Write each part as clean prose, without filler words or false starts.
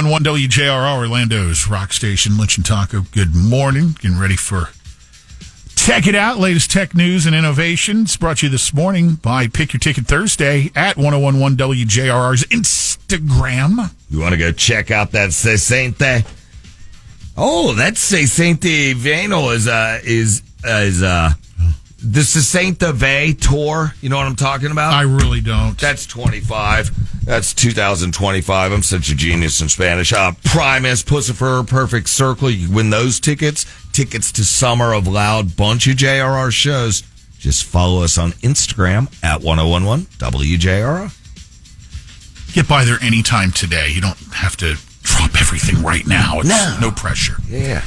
101 WJRR, Orlando's rock station. Lynch and Taco, good morning. Getting ready for Tech It Out, latest tech news and innovations. Brought to you this morning by Pick Your Ticket Thursday at 1011 WJRR's Instagram. You want to go check out that Sesente? Oh, that Sesente Veno is the Sesente Ve tour. You know what I'm talking about? I really don't. That's 25. That's 2025. I'm such a genius in Spanish. Primus, Pussifer, Perfect Circle. You can win those tickets. Tickets to Summer of Loud. Bunch of JRR shows. Just follow us on Instagram at 1011 WJRR. Get by there anytime today. You don't have to drop everything right now. It's no pressure. Yeah.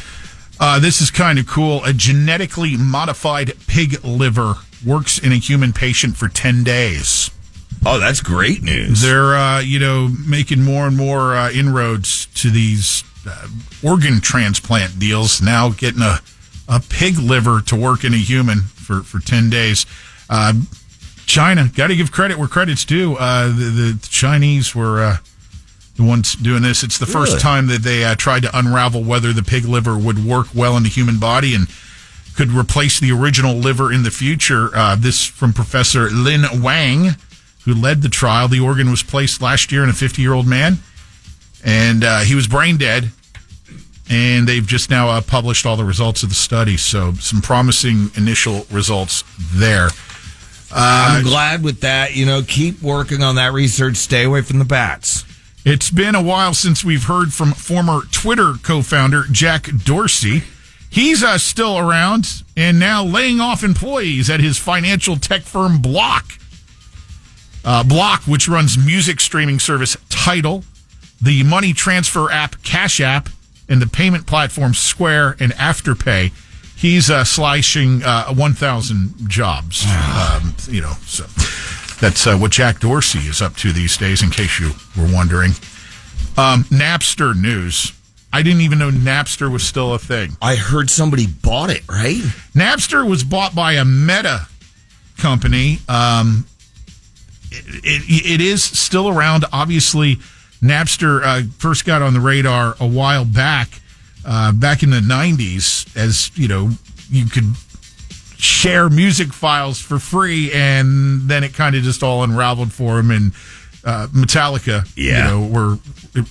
This is kind of cool. A genetically modified pig liver works in a human patient for 10 days. Oh, that's great news. They're, making more and more inroads to these organ transplant deals. Now getting a pig liver to work in a human for 10 days. China, got to give credit where credit's due. The Chinese were the ones doing this. It's the first time that they tried to unravel whether the pig liver would work well in the human body and could replace the original liver in the future. This from Professor Lin Wang, who led the trial. The organ was placed last year in a 50-year-old man, and he was brain dead. And they've just now published all the results of the study. So some promising initial results there. I'm glad with that. Keep working on that research. Stay away from the bats. It's been a while since we've heard from former Twitter co-founder Jack Dorsey. He's still around and now laying off employees at his financial tech firm Block. Block, which runs music streaming service Tidal, the money transfer app Cash App, and the payment platform Square and Afterpay. He's slashing 1,000 jobs. So that's what Jack Dorsey is up to these days, in case you were wondering. Napster news. I didn't even know Napster was still a thing. I heard somebody bought it, right? Napster was bought by a Meta company. It is still around. Obviously, Napster first got on the radar a while back in the 90s, as, you could share music files for free, and then it kind of just all unraveled for him. And Metallica, were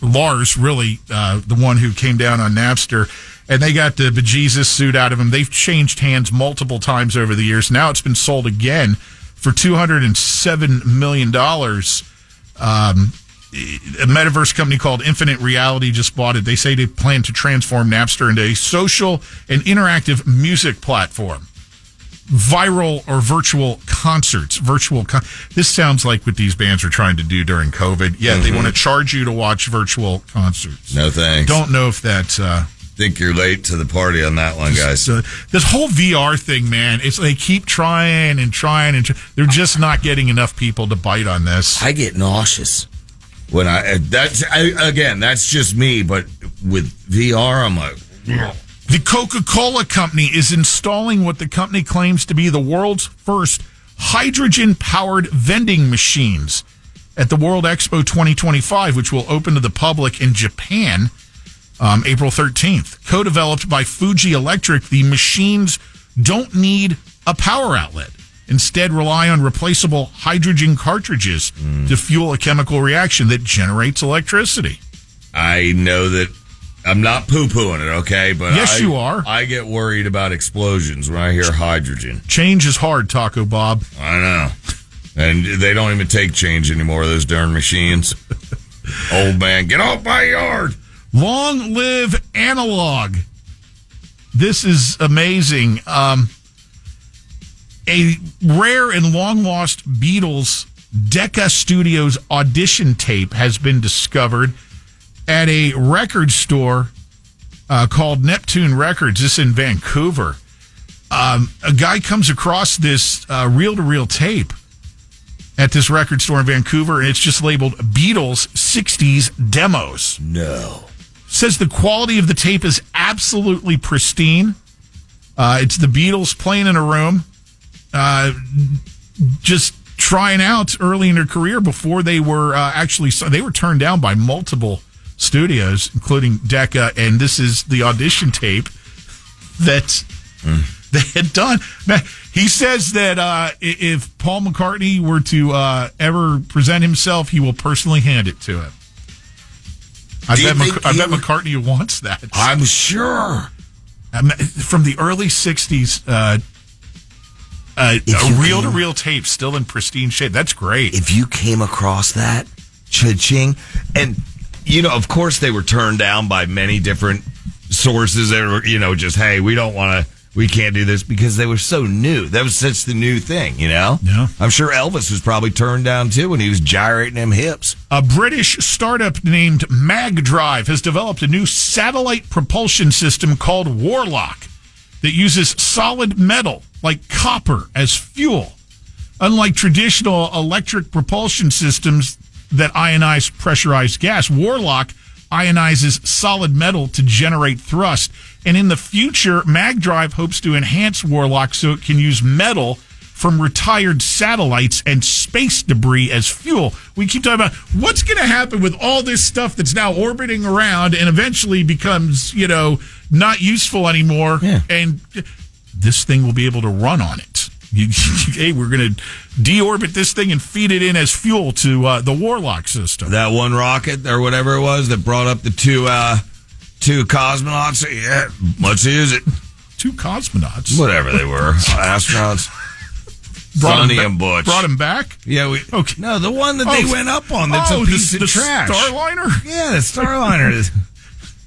Lars really the one who came down on Napster, and they got the bejesus suit out of him. They've changed hands multiple times over the years. Now it's been sold again for $207 million. A metaverse company called Infinite Reality just bought it. They say they plan to transform Napster into a social and interactive music platform. Viral or virtual concerts. This sounds like what these bands are trying to do during COVID. Yeah, They want to charge you to watch virtual concerts. No thanks. Don't know if that's... think you're late to the party on that one, guys. This whole VR thing, man, it's they keep trying and trying. They're just not getting enough people to bite on this. I get nauseous. When that's just me, but with VR, I'm like... Yeah. The Coca-Cola Company is installing what the company claims to be the world's first hydrogen-powered vending machines at the World Expo 2025, which will open to the public in Japan April 13th. Co-developed by Fuji Electric, the machines don't need a power outlet. Instead, rely on replaceable hydrogen cartridges to fuel a chemical reaction that generates electricity. I know that I'm not poo-pooing it, okay? But yes, you are. I get worried about explosions when I hear hydrogen. Change is hard, Taco Bob. I know. And they don't even take change anymore, those darn machines. Old man, get off my yard. Long live analog. This is amazing. A rare and long-lost Beatles Decca Studios audition tape has been discovered at a record store called Neptune Records. This in Vancouver. A guy comes across this reel-to-reel tape at this record store in Vancouver, and it's just labeled Beatles 60s Demos. No. Says the quality of the tape is absolutely pristine. It's the Beatles playing in a room, just trying out early in their career before they were they were turned down by multiple studios, including Decca, and this is the audition tape that they had done. Man, he says that if Paul McCartney were to ever present himself, he will personally hand it to him. I bet McCartney wants that. I'm sure. From the early 60s, a reel-to-reel tape still in pristine shape. That's great. If you came across that, cha-ching, and, of course they were turned down by many different sources that were, just, hey, we can't do this because they were so new. That was such the new thing, Yeah. I'm sure Elvis was probably turned down too when he was gyrating them hips. A British startup named MagDrive has developed a new satellite propulsion system called Warlock that uses solid metal like copper as fuel. Unlike traditional electric propulsion systems that ionize pressurized gas, Warlock ionizes solid metal to generate thrust. And in the future, MagDrive hopes to enhance Warlock so it can use metal from retired satellites and space debris as fuel. We keep talking about what's going to happen with all this stuff that's now orbiting around and eventually becomes, not useful anymore. Yeah. And this thing will be able to run on it. Hey, we're going to deorbit this thing and feed it in as fuel to the Warlock system. That one rocket or whatever it was that brought up the two cosmonauts. Yeah, let's use it. Two cosmonauts? Whatever they were. Astronauts. Sonny and Butch. Brought him back? Yeah. Okay. No, the one that they went up on that's a piece of trash. Starliner? Yeah, the Starliner.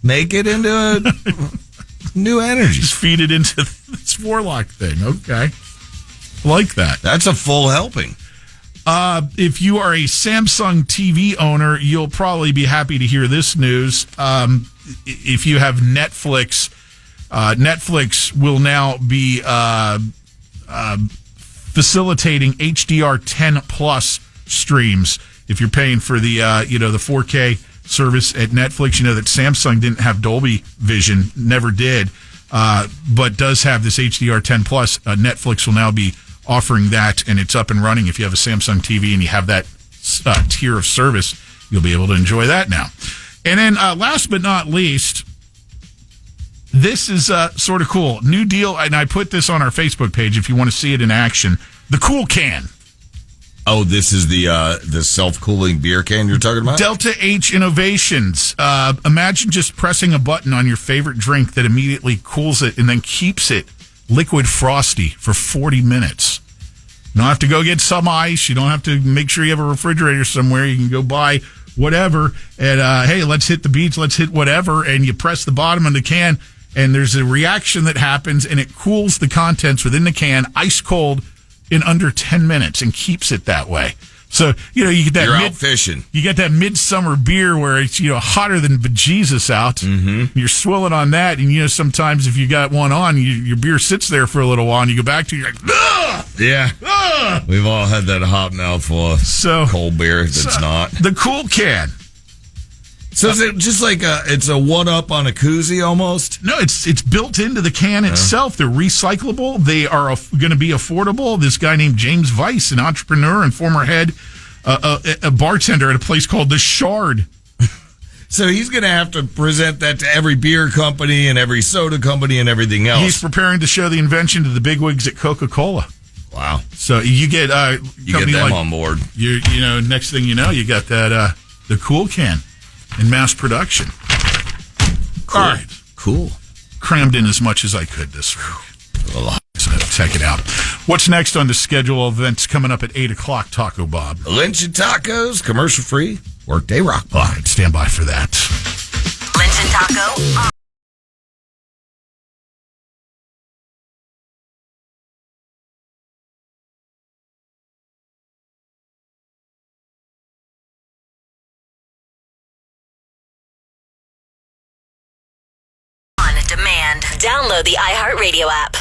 Make it into a new energy. Just feed it into this Warlock thing. Okay. Like that. That's a full helping. If you are a Samsung TV owner, you'll probably be happy to hear this news. If you have Netflix, Netflix will now be facilitating HDR10 plus streams. If you're paying for the the 4K service at Netflix, that Samsung didn't have Dolby Vision, never did, but does have this HDR10 plus. Netflix will now be offering that, and it's up and running. If you have a Samsung TV and you have that tier of service, you'll be able to enjoy that now. And then last but not least, this is sort of cool. New deal, and I put this on our Facebook page if you want to see it in action. The Cool Can. Oh, this is the self-cooling beer can you're talking about? Delta H Innovations. Imagine just pressing a button on your favorite drink that immediately cools it and then keeps it liquid frosty for 40 minutes. You don't have to go get some ice. You don't have to make sure you have a refrigerator somewhere. You can go buy whatever. And, hey, let's hit the beach. Let's hit whatever. And you press the bottom of the can, and there's a reaction that happens, and it cools the contents within the can ice cold in under 10 minutes and keeps it that way. So, you get that. You're out fishing. You get that midsummer beer where it's, hotter than bejesus out. Mm-hmm. You're swilling on that. And, sometimes if you got one on, your beer sits there for a little while and you go back to it, you're like, ugh! Yeah. Ugh! We've all had that hot mouthful of cold beer that's not. The Cool Can. So is it just like it's a one-up on a koozie almost? No, it's built into the can itself. They're recyclable. They are going to be affordable. This guy named James Weiss, an entrepreneur and former head, a bartender at a place called The Shard. So he's going to have to present that to every beer company and every soda company and everything else. He's preparing to show the invention to the bigwigs at Coca-Cola. Wow. So you get them on board. Next thing you know, you got that the Cool Can in mass production. Cool. All right. Cool. Crammed in as much as I could this week. A lot. So check it out. What's next on the schedule of events coming up at 8 o'clock, Taco Bob? Lynch and Tacos, commercial free, Workday Rock. All right, stand by for that. Lynch and Taco. On demand. Download the iHeartRadio app.